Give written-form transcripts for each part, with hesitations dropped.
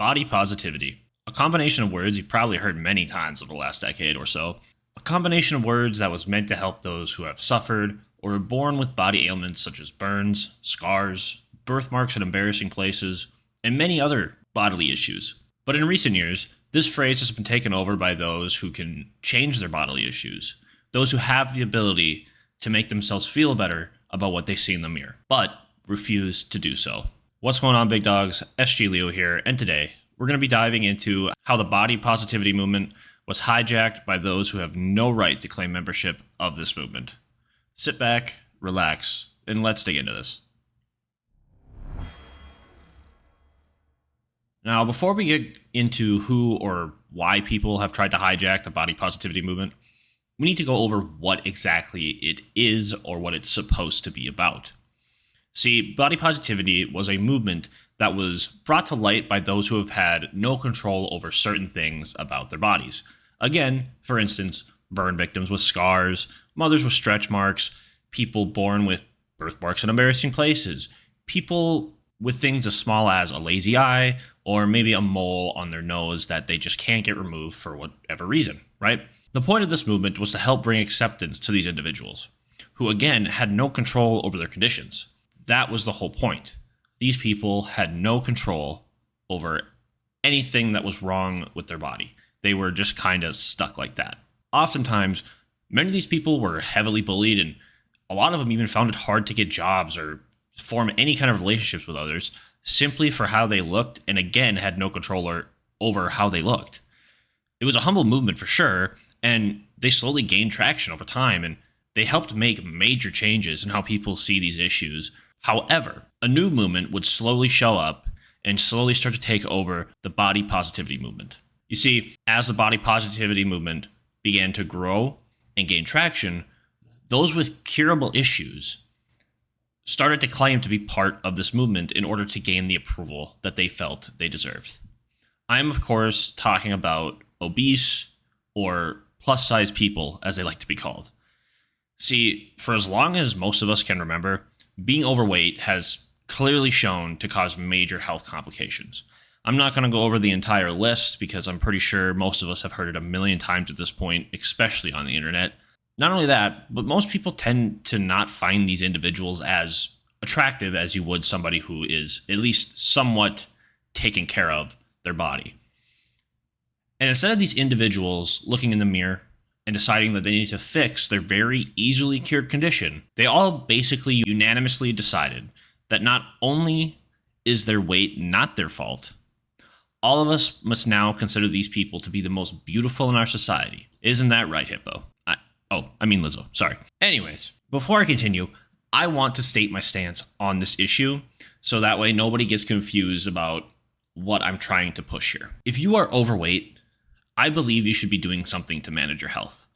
Body positivity. A combination of words you've probably heard many times over the last decade or so. A combination of words that was meant to help those who have suffered or are born with body ailments such as burns, scars, birthmarks in embarrassing places, and many other bodily issues. But in recent years, this phrase has been taken over by those who can change their bodily issues, those who have the ability to make themselves feel better about what they see in the mirror, but refuse to do so. What's going on, big dogs? SG Leo here, and today we're going to be diving into how the body positivity movement was hijacked by those who have no right to claim membership of this movement. Sit back, relax, and let's dig into this. Now, before we get into who or why people have tried to hijack the body positivity movement, we need to go over what exactly it is or what it's supposed to be about. See, body positivity was a movement that was brought to light by those who have had no control over certain things about their bodies. Again, for instance, burn victims with scars, mothers with stretch marks, people born with birthmarks in embarrassing places, people with things as small as a lazy eye or maybe a mole on their nose that they just can't get removed for whatever reason, right? The point of this movement was to help bring acceptance to these individuals, who again had no control over their conditions. That was the whole point. These people had no control over anything that was wrong with their body. They were just kind of stuck like that. Oftentimes, many of these people were heavily bullied, and a lot of them even found it hard to get jobs or form any kind of relationships with others simply for how they looked, and again had no control over how they looked. It was a humble movement for sure, and they slowly gained traction over time, and they helped make major changes in how people see these issues. However, a new movement would slowly show up and slowly start to take over the body positivity movement. You see, as the body positivity movement began to grow and gain traction, those with curable issues started to claim to be part of this movement in order to gain the approval that they felt they deserved. I'm, of course, talking about obese or plus-size people, as they like to be called. See, for as long as most of us can remember, being overweight has clearly shown to cause major health complications. I'm not going to go over the entire list because I'm pretty sure most of us have heard it a million times at this point, especially on the internet. Not only that, but most people tend to not find these individuals as attractive as you would somebody who is at least somewhat taking care of their body. And instead of these individuals looking in the mirror and deciding that they need to fix their very easily cured condition, they all basically unanimously decided that not only is their weight not their fault, all of us must now consider these people to be the most beautiful in our society. Isn't that right, Hippo? I mean Lizzo, sorry. Anyways, before I continue, I want to state my stance on this issue so that way nobody gets confused about what I'm trying to push here. If you are overweight, I believe you should be doing something to manage your health.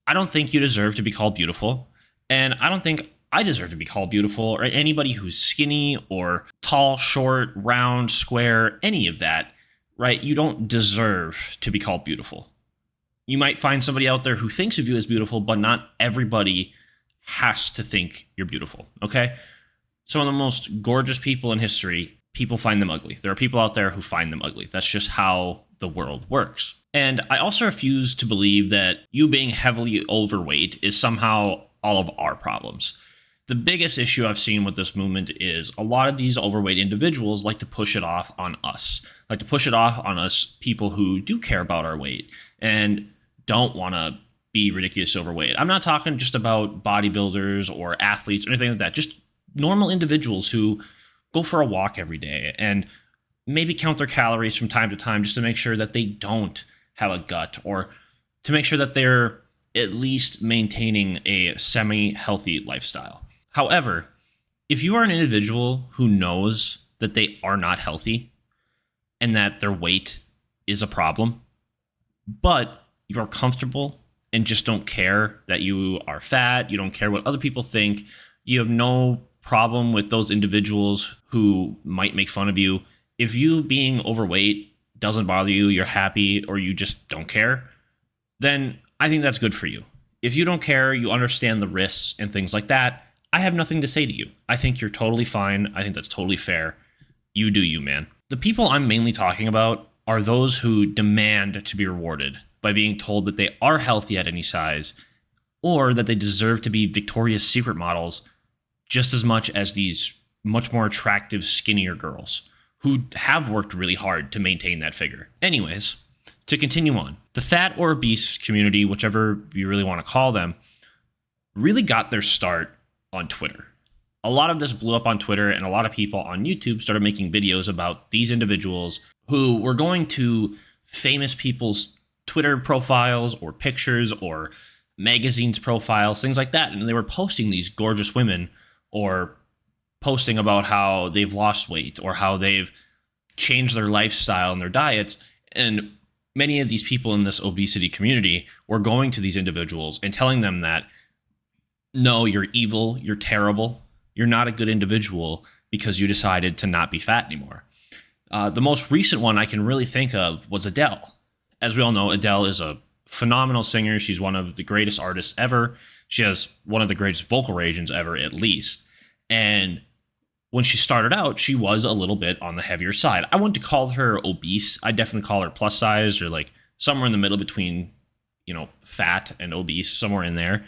I don't think you deserve to be called beautiful, and I don't think I deserve to be called beautiful, or anybody who's skinny or tall, short, round, square, any of that, right? You don't deserve to be called beautiful. You might find somebody out there who thinks of you as beautiful, but not everybody has to think you're beautiful, okay? Some of the most gorgeous people in history, people find them ugly. There are people out there who find them ugly. That's just how the world works. And I also refuse to believe that you being heavily overweight is somehow all of our problems. The biggest issue I've seen with this movement is a lot of these overweight individuals like to push it off on us, people who do care about our weight and don't want to be ridiculous overweight. I'm not talking just about bodybuilders or athletes or anything like that, just normal individuals who go for a walk every day and maybe count their calories from time to time just to make sure that they don't have a gut, or to make sure that they're at least maintaining a semi-healthy lifestyle. However, if you are an individual who knows that they are not healthy and that their weight is a problem, but you are comfortable and just don't care that you are fat, you don't care what other people think, you have no problem with those individuals who might make fun of you. If you being overweight doesn't bother you, you're happy, or you just don't care, then I think that's good for you. If you don't care, you understand the risks and things like that, I have nothing to say to you. I think you're totally fine. I think that's totally fair. You do you, man. The people I'm mainly talking about are those who demand to be rewarded by being told that they are healthy at any size or that they deserve to be Victoria's Secret models just as much as these much more attractive, skinnier girls who have worked really hard to maintain that figure. Anyways, to continue on, the fat or obese community, whichever you really want to call them, really got their start on Twitter. A lot of this blew up on Twitter, and a lot of people on YouTube started making videos about these individuals who were going to famous people's Twitter profiles or pictures or magazines profiles, things like that. And they were posting these gorgeous women or posting about how they've lost weight or how they've changed their lifestyle and their diets. And many of these people in this obesity community were going to these individuals and telling them that, no, you're evil, you're terrible, you're not a good individual because you decided to not be fat anymore. The most recent one I can really think of was Adele. As we all know, Adele is a phenomenal singer. She's one of the greatest artists ever. She has one of the greatest vocal ranges ever, at least. And when she started out, she was a little bit on the heavier side. I wouldn't call her obese. I definitely call her plus size or like somewhere in the middle between, fat and obese, somewhere in there.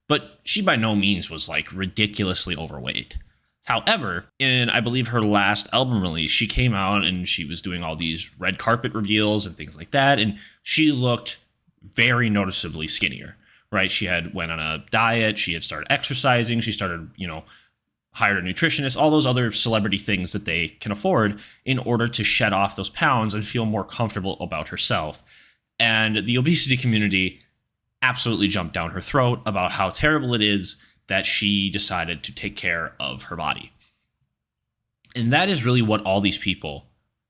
But she by no means was like ridiculously overweight. However, in I believe her last album release, she came out and she was doing all these red carpet reveals and things like that. And she looked very noticeably skinnier, right? She had went on a diet. She had started exercising. She started, hired a nutritionist, all those other celebrity things that they can afford in order to shed off those pounds and feel more comfortable about herself. And the obesity community absolutely jumped down her throat about how terrible it is that she decided to take care of her body. And that is really what all these people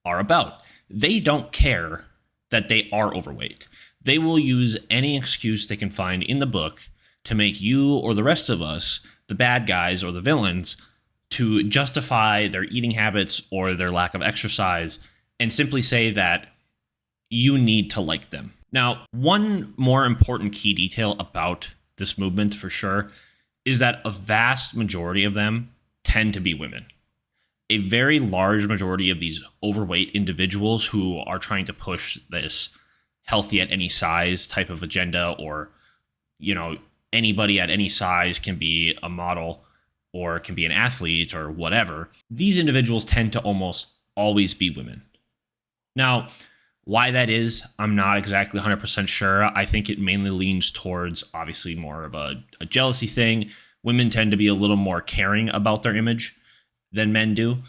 are about. They don't care that they are overweight. They will use any excuse they can find in the book to make you or the rest of us, the bad guys or the villains, to justify their eating habits or their lack of exercise and simply say that you need to like them. Now, one more important key detail about this movement for sure is that a vast majority of them tend to be women. A very large majority of these overweight individuals who are trying to push this healthy at any size type of agenda, or, anybody at any size can be a model or can be an athlete or whatever. These individuals tend to almost always be women. Now, why that is, I'm not exactly 100% sure. I think it mainly leans towards, obviously, more of a jealousy thing. Women tend to be a little more caring about their image than men do.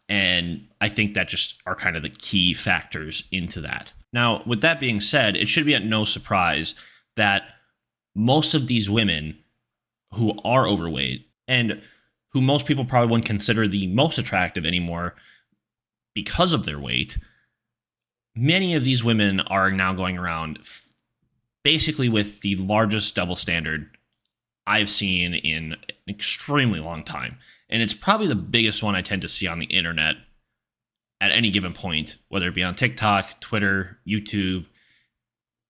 And I think that just are kind of the key factors into that. Now, with that being said, it should be at no surprise that most of these women who are overweight and who most people probably wouldn't consider the most attractive anymore because of their weight, many of these women are now going around basically with the largest double standard I've seen in an extremely long time. And it's probably the biggest one I tend to see on the internet at any given point, whether it be on TikTok, Twitter, YouTube.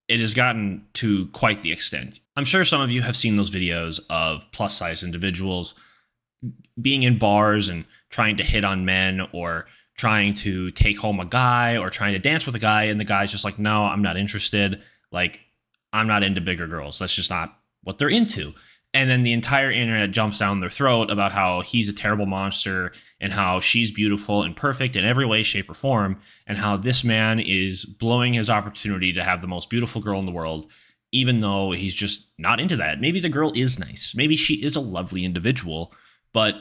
It has gotten to quite the extent. I'm sure some of you have seen those videos of plus size individuals being in bars and trying to hit on men or trying to take home a guy or trying to dance with a guy, and the guy's just like, no, I'm not interested. Like, I'm not into bigger girls. That's just not what they're into. And then the entire internet jumps down their throat about how he's a terrible monster and how she's beautiful and perfect in every way, shape, or form, and how this man is blowing his opportunity to have the most beautiful girl in the world, even though he's just not into that. Maybe the girl is nice. Maybe she is a lovely individual, but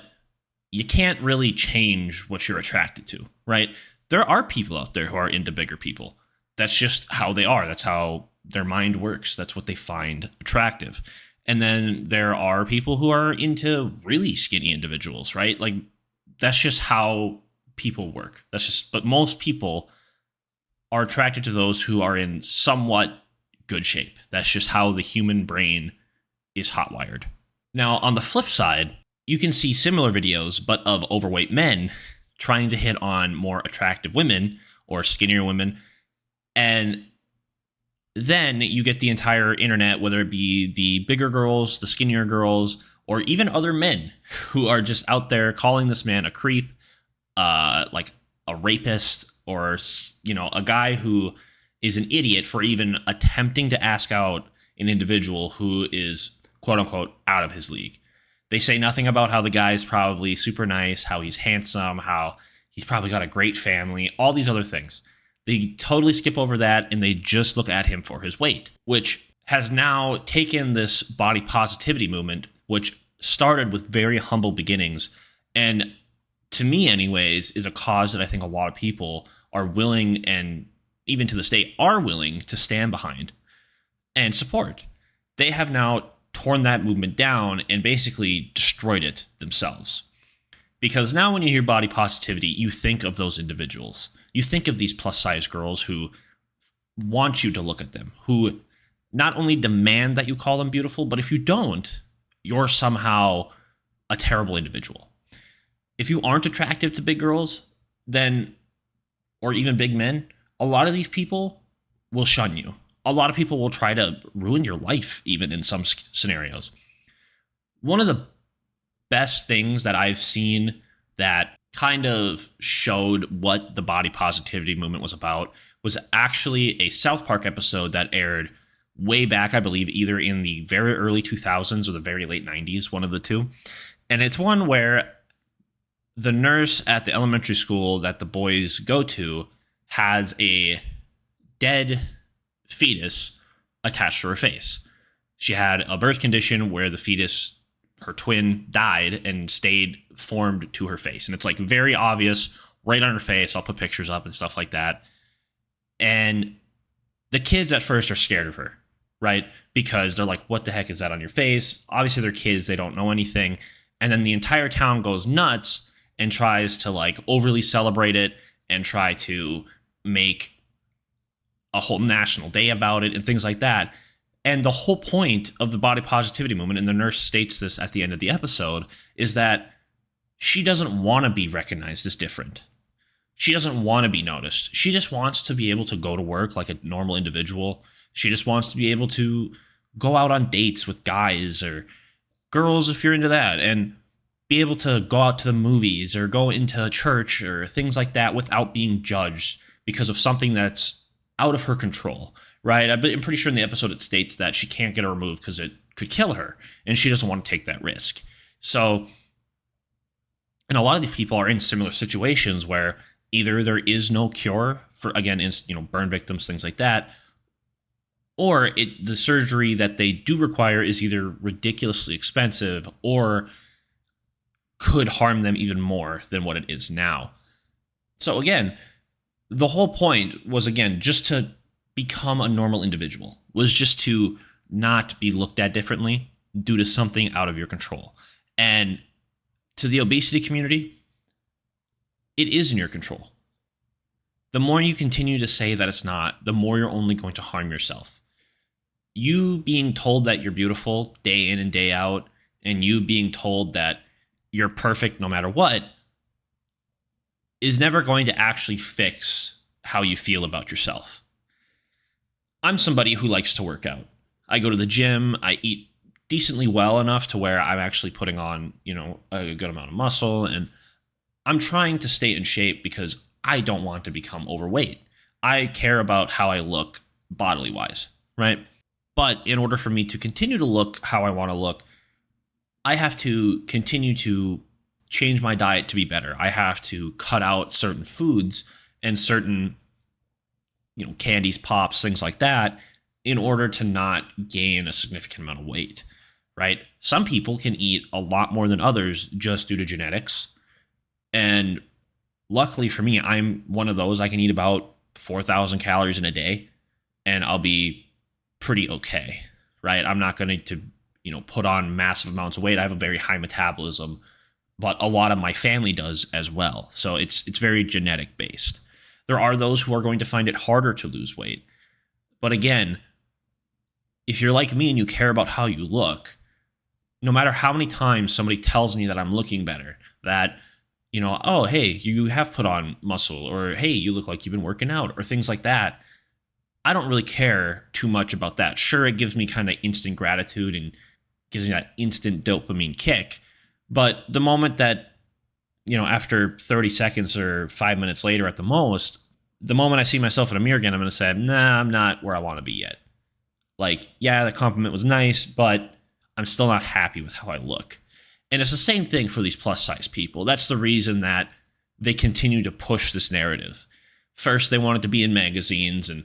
you can't really change what you're attracted to, right? There are people out there who are into bigger people. That's just how they are. That's how their mind works. That's what they find attractive. And then there are people who are into really skinny individuals, right? Like, that's just how people work. But most people are attracted to those who are in somewhat good shape. That's just how the human brain is hotwired. Now, on the flip side, you can see similar videos, but of overweight men trying to hit on more attractive women or skinnier women. And then you get the entire internet, whether it be the bigger girls, the skinnier girls, or even other men who are just out there calling this man a creep, like a rapist or, a guy who is an idiot for even attempting to ask out an individual who is quote unquote out of his league. They say nothing about how the guy is probably super nice, how he's handsome, how he's probably got a great family, all these other things. They totally skip over that and they just look at him for his weight, which has now taken this body positivity movement, which started with very humble beginnings. And to me, anyways, is a cause that I think a lot of people are willing, and even to this day are willing, to stand behind and support. They have now torn that movement down and basically destroyed it themselves. Because now when you hear body positivity, you think of those individuals. You think of these plus size girls who want you to look at them, who not only demand that you call them beautiful, but if you don't, you're somehow a terrible individual. If you aren't attractive to big girls, then, or even big men, a lot of these people will shun you. A lot of people will try to ruin your life, even in some scenarios. One of the best things that I've seen that kind of showed what the body positivity movement was about was actually a South Park episode that aired way back, I believe, either in the very early 2000s or the very late 90s, one of the two. And it's one where the nurse at the elementary school that the boys go to has a dead fetus attached to her face. She had a birth condition where the fetus, her twin, died and stayed formed to her face. And it's like very obvious right on her face. I'll put pictures up and stuff like that. And the kids at first are scared of her, right? Because they're like, what the heck is that on your face? Obviously they're kids. They don't know anything. And then the entire town goes nuts and tries to like overly celebrate it and try to make a whole national day about it and things like that. And the whole point of the body positivity movement, and the nurse states this at the end of the episode, is that she doesn't want to be recognized as different. She doesn't want to be noticed. She just wants to be able to go to work like a normal individual. She just wants to be able to go out on dates with guys or girls if you're into that, and be able to go out to the movies or go into church or things like that without being judged because of something that's out of her control, right? I'm pretty sure in the episode it states that she can't get it removed because it could kill her, and she doesn't want to take that risk. So, and a lot of these people are in similar situations where either there is no cure for, again, burn victims, things like that, or the surgery that they do require is either ridiculously expensive or could harm them even more than what it is now. So again, the whole point was, again, just to become a normal individual, was just to not be looked at differently due to something out of your control. And to the obesity community, it is in your control. The more you continue to say that it's not, the more you're only going to harm yourself. You being told that you're beautiful day in and day out, and you being told that you're perfect no matter what, is never going to actually fix how you feel about yourself. I'm somebody who likes to work out. I go to the gym, I eat decently well enough to where I'm actually putting on, a good amount of muscle, and I'm trying to stay in shape because I don't want to become overweight. I care about how I look bodily wise, right? But in order for me to continue to look how I want to look, I have to continue to change my diet to be better. I have to cut out certain foods and certain, candies, pops, things like that, in order to not gain a significant amount of weight, right? Some people can eat a lot more than others just due to genetics. And luckily for me, I'm one of those. I can eat about 4,000 calories in a day and I'll be pretty okay, right? I'm not going to put on massive amounts of weight. I have a very high metabolism, but a lot of my family does as well. So it's very genetic based. There are those who are going to find it harder to lose weight. But again, if you're like me and you care about how you look, no matter how many times somebody tells me that I'm looking better, that, oh, hey, you have put on muscle, or hey, you look like you've been working out, or things like that, I don't really care too much about that. Sure, it gives me kind of instant gratitude and gives me that instant dopamine kick. But the moment that, after 30 seconds or 5 minutes later at the most, the moment I see myself in a mirror again, I'm going to say, nah, I'm not where I want to be yet. Like, yeah, the compliment was nice, but I'm still not happy with how I look. And it's the same thing for these plus size people. That's the reason that they continue to push this narrative. First, they wanted to be in magazines and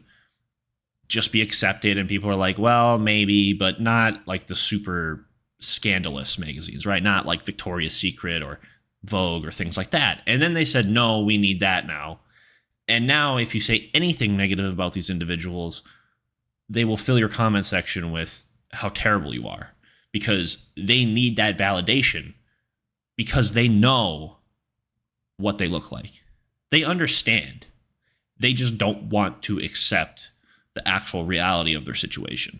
just be accepted, and people are like, well, maybe, but not like the super scandalous magazines, right? Not like Victoria's Secret or Vogue or things like that. And then they said, no, we need that now. And now if you say anything negative about these individuals, they will fill your comment section with how terrible you are, because they need that validation, because they know what they look like. They understand. They just don't want to accept the actual reality of their situation.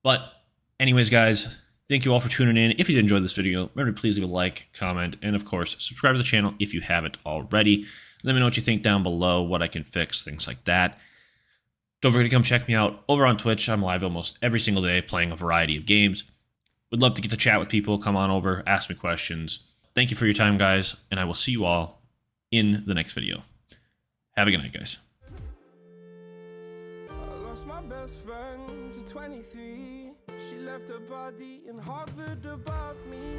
But anyways, guys, thank you all for tuning in. If you did enjoy this video, remember to please leave a like, comment, and of course, subscribe to the channel if you haven't already. Let me know what you think down below, what I can fix, things like that. Don't forget to come check me out over on Twitch. I'm live almost every single day playing a variety of games. Would love to get to chat with people. Come on over, ask me questions. Thank you for your time, guys, and I will see you all in the next video. Have a good night, guys. I lost my best friend to 23. She left her body in Harvard above me.